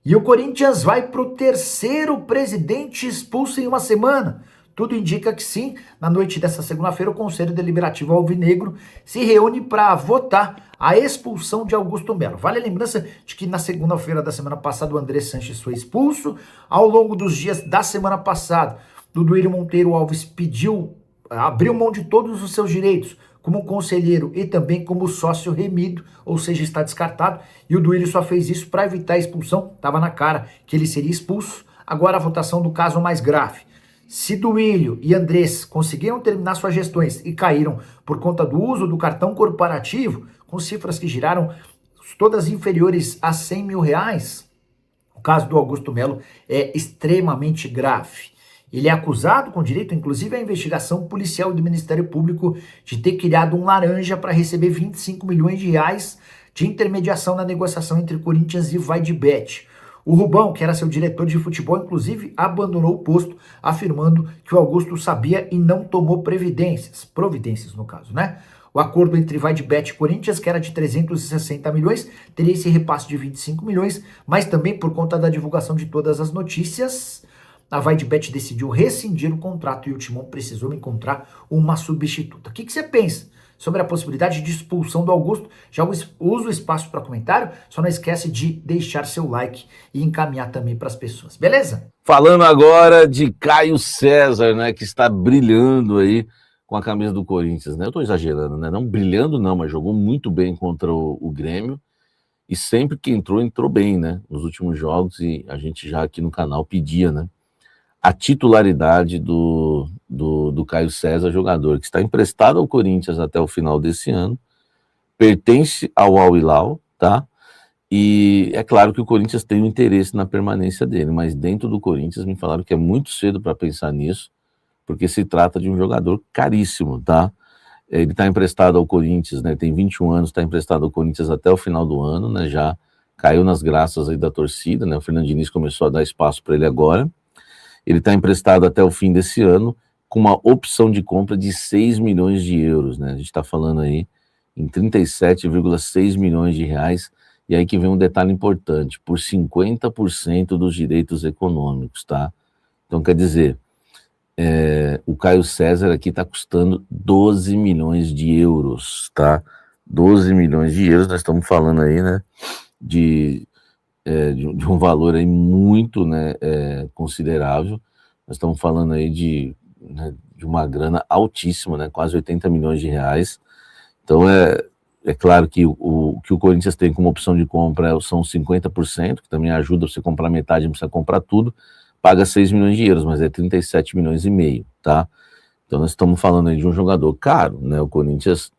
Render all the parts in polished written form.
E o Corinthians vai para o terceiro presidente expulso em uma semana. Tudo indica que sim. Na noite dessa segunda-feira, o Conselho Deliberativo Alvinegro se reúne para votar a expulsão de Augusto Melo. Vale a lembrança de que na segunda-feira da semana passada o André Sanches foi expulso. Ao longo dos dias da semana passada, o Duílio Monteiro Alves abriu mão de todos os seus direitos como conselheiro e também como sócio remido, ou seja, está descartado, e o Duílio só fez isso para evitar a expulsão, estava na cara que ele seria expulso. Agora a votação do caso mais grave. Se Duílio e Andrés conseguiram terminar suas gestões e caíram por conta do uso do cartão corporativo, com cifras que giraram todas inferiores a 100 mil reais, o caso do Augusto Melo é extremamente grave. Ele é acusado, com direito inclusive à investigação policial do Ministério Público, de ter criado um laranja para receber 25 milhões de reais de intermediação na negociação entre Corinthians e Vaidbet. O Rubão, que era seu diretor de futebol, inclusive abandonou o posto, afirmando que o Augusto sabia e não tomou providências no caso, né? O acordo entre Vaidbet e Corinthians, que era de 360 milhões, teria esse repasse de 25 milhões, mas também por conta da divulgação de todas as notícias, a Vaidbet decidiu rescindir o contrato e o Timão precisou encontrar uma substituta. O que você pensa sobre a possibilidade de expulsão do Augusto? Já usa o espaço para comentário, só não esquece de deixar seu like e encaminhar também para as pessoas, beleza? Falando agora de Caio César, né, que está brilhando aí com a camisa do Corinthians, né? Eu estou exagerando, né? Não brilhando não, mas jogou muito bem contra o Grêmio e sempre que entrou bem, né? Nos últimos jogos, e a gente já aqui no canal pedia, né? A titularidade do Caio César, jogador que está emprestado ao Corinthians até o final desse ano, pertence ao Al Hilal, tá? E é claro que o Corinthians tem um interesse na permanência dele, mas dentro do Corinthians me falaram que é muito cedo para pensar nisso, porque se trata de um jogador caríssimo, tá? Ele está emprestado ao Corinthians, né? Tem 21 anos, está emprestado ao Corinthians até o final do ano, né? Já caiu nas graças aí da torcida, né? O Fernando Diniz começou a dar espaço para ele agora. Ele está emprestado até o fim desse ano, com uma opção de compra de 6 milhões de euros, né? A gente está falando aí em 37,6 milhões de reais, e aí que vem um detalhe importante, por 50% dos direitos econômicos, tá? Então, quer dizer, o Caio César aqui está custando 12 milhões de euros, tá? 12 milhões de euros, nós estamos falando aí, né, de um valor aí muito, né, considerável. Nós estamos falando aí de uma grana altíssima, né, quase 80 milhões de reais. Então é claro que o que o Corinthians tem como opção de compra são 50%, que também ajuda você a comprar metade, não precisa comprar tudo, paga 6 milhões de euros, mas é 37 milhões e meio, tá? Então nós estamos falando aí de um jogador caro, né? O Corinthians,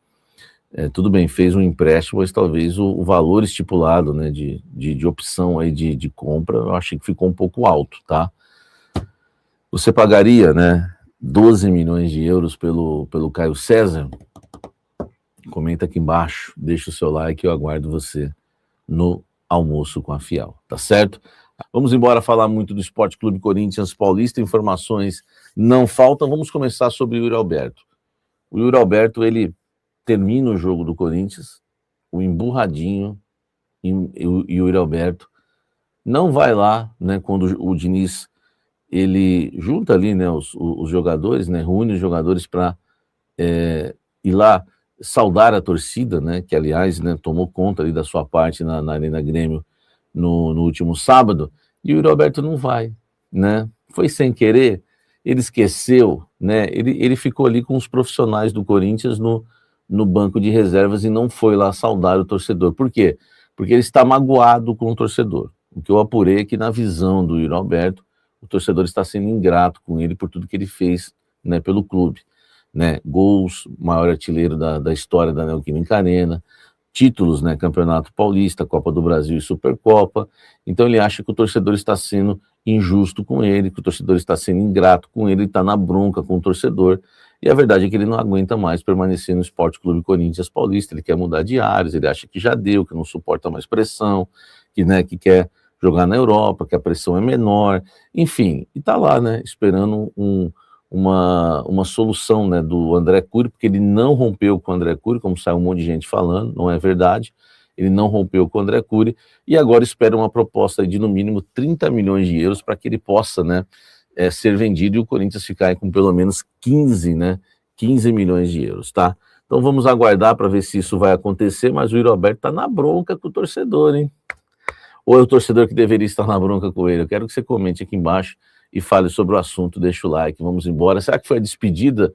tudo bem, fez um empréstimo, mas talvez o valor estipulado, né, de opção aí de compra, eu achei que ficou um pouco alto, tá? Você pagaria, né, 12 milhões de euros pelo Caio César? Comenta aqui embaixo, deixa o seu like e eu aguardo você no almoço com a Fiel, tá certo? Vamos embora falar muito do Esporte Clube Corinthians Paulista, informações não faltam. Vamos começar sobre o Yuri Alberto. O Yuri Alberto, ele termina o jogo do Corinthians, o emburradinho, e o Yuri Alberto não vai lá, né, quando o Diniz, ele junta ali, né, os jogadores, né, reúne os jogadores para ir lá saudar a torcida, né, que aliás, né, tomou conta ali da sua parte na Arena Grêmio no último sábado, e o Yuri Alberto não vai, né, foi sem querer, ele esqueceu, né, ele ficou ali com os profissionais do Corinthians no banco de reservas e não foi lá saudar o torcedor. Por quê? Porque ele está magoado com o torcedor. O que eu apurei é que na visão do Yuri Alberto, o torcedor está sendo ingrato com ele por tudo que ele fez, né, pelo clube, né, gols, maior artilheiro da história da Neoquímica Arena, títulos, né, Campeonato Paulista, Copa do Brasil e Supercopa. Então ele acha que o torcedor está sendo injusto com ele, que o torcedor está sendo ingrato com ele, está na bronca com o torcedor, e a verdade é que ele não aguenta mais permanecer no Esporte Clube Corinthians Paulista, ele quer mudar de áreas, ele acha que já deu, que não suporta mais pressão, que, né, que quer jogar na Europa, que a pressão é menor, enfim, e está lá, né, esperando uma solução, né, do André Cury, porque ele não rompeu com o André Cury, como saiu um monte de gente falando, não é verdade, ele não rompeu com o André Cury, e agora espera uma proposta de no mínimo 30 milhões de euros para que ele possa, né, ser vendido e o Corinthians ficar aí com pelo menos 15, né, 15 milhões de euros, tá? Então vamos aguardar para ver se isso vai acontecer, mas o Yuri Alberto está na bronca com o torcedor, hein? Ou é o torcedor que deveria estar na bronca com ele? Eu quero que você comente aqui embaixo e fale sobre o assunto, deixa o like, vamos embora. Será que foi a despedida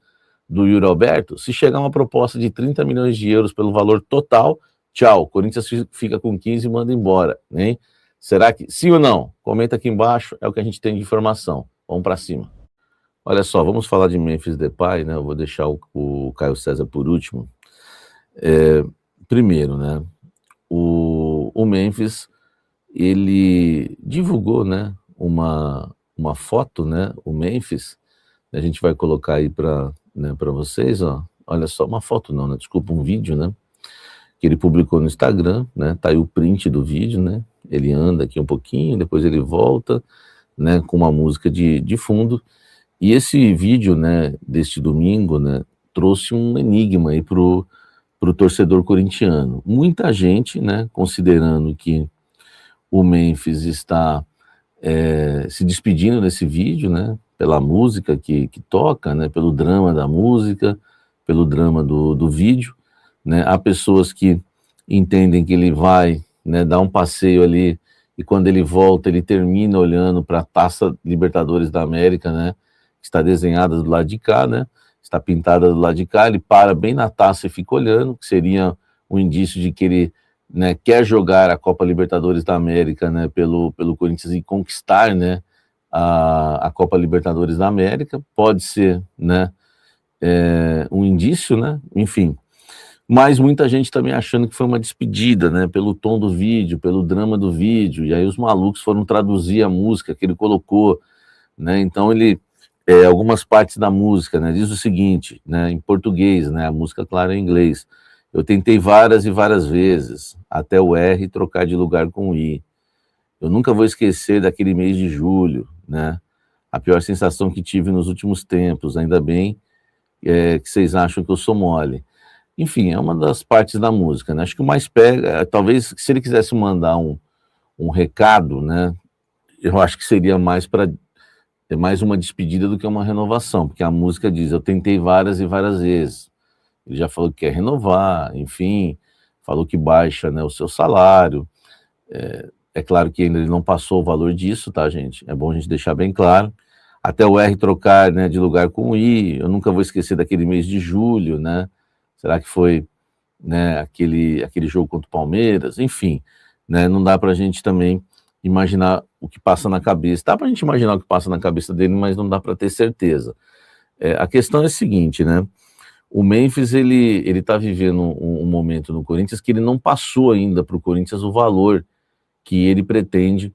do Yuri Alberto? Se chegar uma proposta de 30 milhões de euros pelo valor total, tchau, o Corinthians fica com 15 e manda embora, hein? Será que sim ou não? Comenta aqui embaixo, é o que a gente tem de informação. Vamos para cima. Olha só, vamos falar de Memphis Depay, né? Eu vou deixar o Caio César por último. Primeiro, né? O Memphis, ele divulgou, né? Uma foto, né? O Memphis, a gente vai colocar aí para, né, para vocês, ó. Olha só, uma foto não, né? Desculpa, um vídeo, né? Que ele publicou no Instagram, né? Tá aí o print do vídeo, né? Ele anda aqui um pouquinho, depois ele volta, né? Com uma música de fundo. E esse vídeo, né? Deste domingo, né? Trouxe um enigma aí pro torcedor corintiano. Muita gente, né? Considerando que o Memphis está se despedindo nesse vídeo, né? Pela música que toca, né? Pelo drama da música, pelo drama do vídeo, né? Há pessoas que entendem que ele vai, né, dar um passeio ali e quando ele volta ele termina olhando para a Taça Libertadores da América, né? Que está desenhada do lado de cá, né? Está pintada do lado de cá, ele para bem na taça e fica olhando, que seria um indício de que ele, né, quer jogar a Copa Libertadores da América, né, pelo Corinthians e conquistar, né, a Copa Libertadores da América. Pode ser, né, um indício, né, enfim. Mas muita gente também achando que foi uma despedida, né, pelo tom do vídeo, pelo drama do vídeo, e aí os malucos foram traduzir a música que ele colocou, né, então ele, algumas partes da música, né, diz o seguinte, né, em português, né, a música, claro, é em inglês: eu tentei várias e várias vezes, até o R trocar de lugar com o I. Eu nunca vou esquecer daquele mês de julho, né, a pior sensação que tive nos últimos tempos, ainda bem que vocês acham que eu sou mole. Enfim, é uma das partes da música, né? Acho que o mais pega, talvez, se ele quisesse mandar um recado, né? Eu acho que seria mais mais uma despedida do que uma renovação, porque a música diz: eu tentei várias e várias vezes. Ele já falou que quer renovar, enfim, falou que baixa, né, o seu salário. É claro que ainda ele não passou o valor disso, tá, gente? É bom a gente deixar bem claro. Até o R trocar, né, de lugar com o I. Eu nunca vou esquecer daquele mês de julho, né? Será que foi, né, aquele jogo contra o Palmeiras? Enfim, né, não dá para a gente também imaginar o que passa na cabeça. Dá para a gente imaginar o que passa na cabeça dele, mas não dá para ter certeza. A questão é a seguinte, né? O Memphis, ele tá vivendo um momento no Corinthians que ele não passou ainda para o Corinthians o valor que ele pretende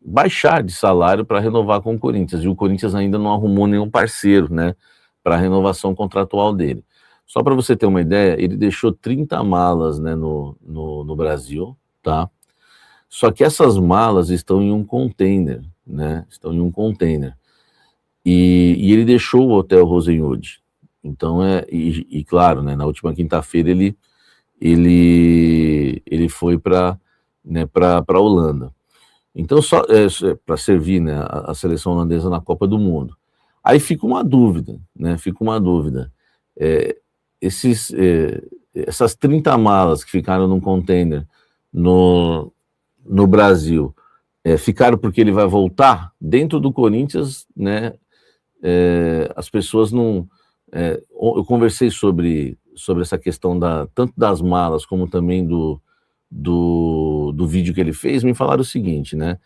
baixar de salário para renovar com o Corinthians. E o Corinthians ainda não arrumou nenhum parceiro, né, para a renovação contratual dele. Só para você ter uma ideia, ele deixou 30 malas, né, no Brasil, tá? Só que essas malas estão em um container, né? Estão em um container. E ele deixou o Hotel Rosenwood. Então, claro, né, na última quinta-feira ele foi para, né, para Holanda. Então, só para servir, né, a seleção holandesa na Copa do Mundo. Aí fica uma dúvida, né? Fica uma dúvida. Essas 30 malas que ficaram num container no Brasil, ficaram porque ele vai voltar dentro do Corinthians, né? As pessoas não... eu conversei sobre essa questão tanto das malas como também do vídeo que ele fez. Me falaram o seguinte, né?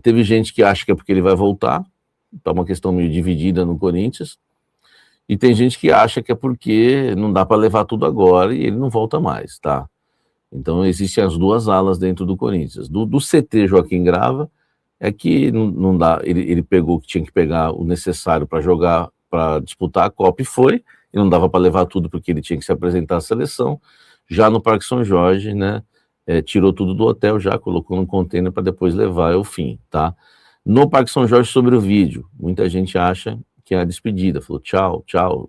Teve gente que acha que é porque ele vai voltar, tá uma questão meio dividida no Corinthians, e tem gente que acha que é porque não dá para levar tudo agora e ele não volta mais, tá? Então existem as duas alas dentro do Corinthians. Do CT Joaquim Grava é que não dá, ele pegou que tinha que pegar o necessário para jogar, para disputar a Copa, e foi, e não dava para levar tudo porque ele tinha que se apresentar à seleção. Já no Parque São Jorge, né, tirou tudo do hotel, já colocou num container para depois levar ao fim, tá? No Parque São Jorge, sobre o vídeo, muita gente acha que é a despedida, falou tchau, tchau,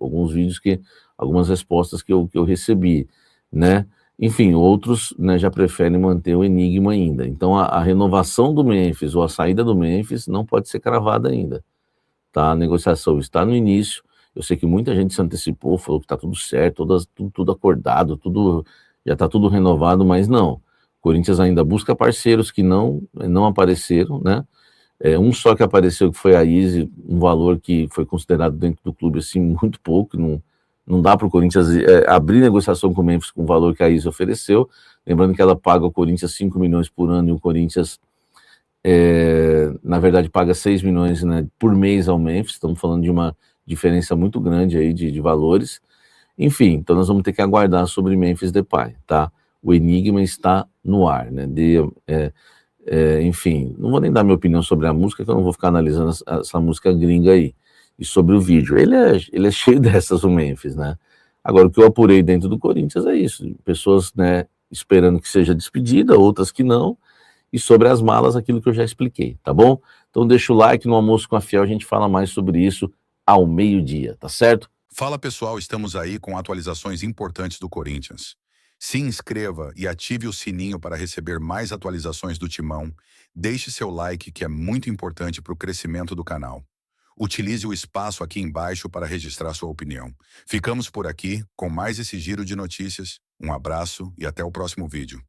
algumas respostas que eu recebi. né? Enfim, outros, né, já preferem manter o enigma ainda. Então, a renovação do Memphis ou a saída do Memphis não pode ser cravada ainda, tá? A negociação está no início. Eu sei que muita gente se antecipou, falou que está tudo certo, tudo acordado, já está tudo renovado, mas não. O Corinthians ainda busca parceiros que não apareceram, né? Um só que apareceu, que foi a Easy, um valor que foi considerado dentro do clube assim muito pouco, não dá para o Corinthians abrir negociação com o Memphis com o valor que a Easy ofereceu, lembrando que ela paga o Corinthians 5 milhões por ano e o Corinthians, na verdade, paga 6 milhões, né, por mês ao Memphis. Estamos falando de uma diferença muito grande aí de valores. Enfim, então nós vamos ter que aguardar sobre Memphis Depay, tá? O enigma está no ar, né? Enfim, não vou nem dar minha opinião sobre a música, que eu não vou ficar analisando essa música gringa aí. E sobre o vídeo, ele é cheio dessas, o Memphis, né? Agora, o que eu apurei dentro do Corinthians é isso, pessoas, né, esperando que seja despedida, outras que não, e sobre as malas, aquilo que eu já expliquei, tá bom? Então deixa o like, no Almoço com a Fiel a gente fala mais sobre isso ao meio-dia, tá certo? Fala pessoal, estamos aí com atualizações importantes do Corinthians. Se inscreva e ative o sininho para receber mais atualizações do Timão. Deixe seu like, que é muito importante para o crescimento do canal. Utilize o espaço aqui embaixo para registrar sua opinião. Ficamos por aqui com mais esse giro de notícias. Um abraço e até o próximo vídeo.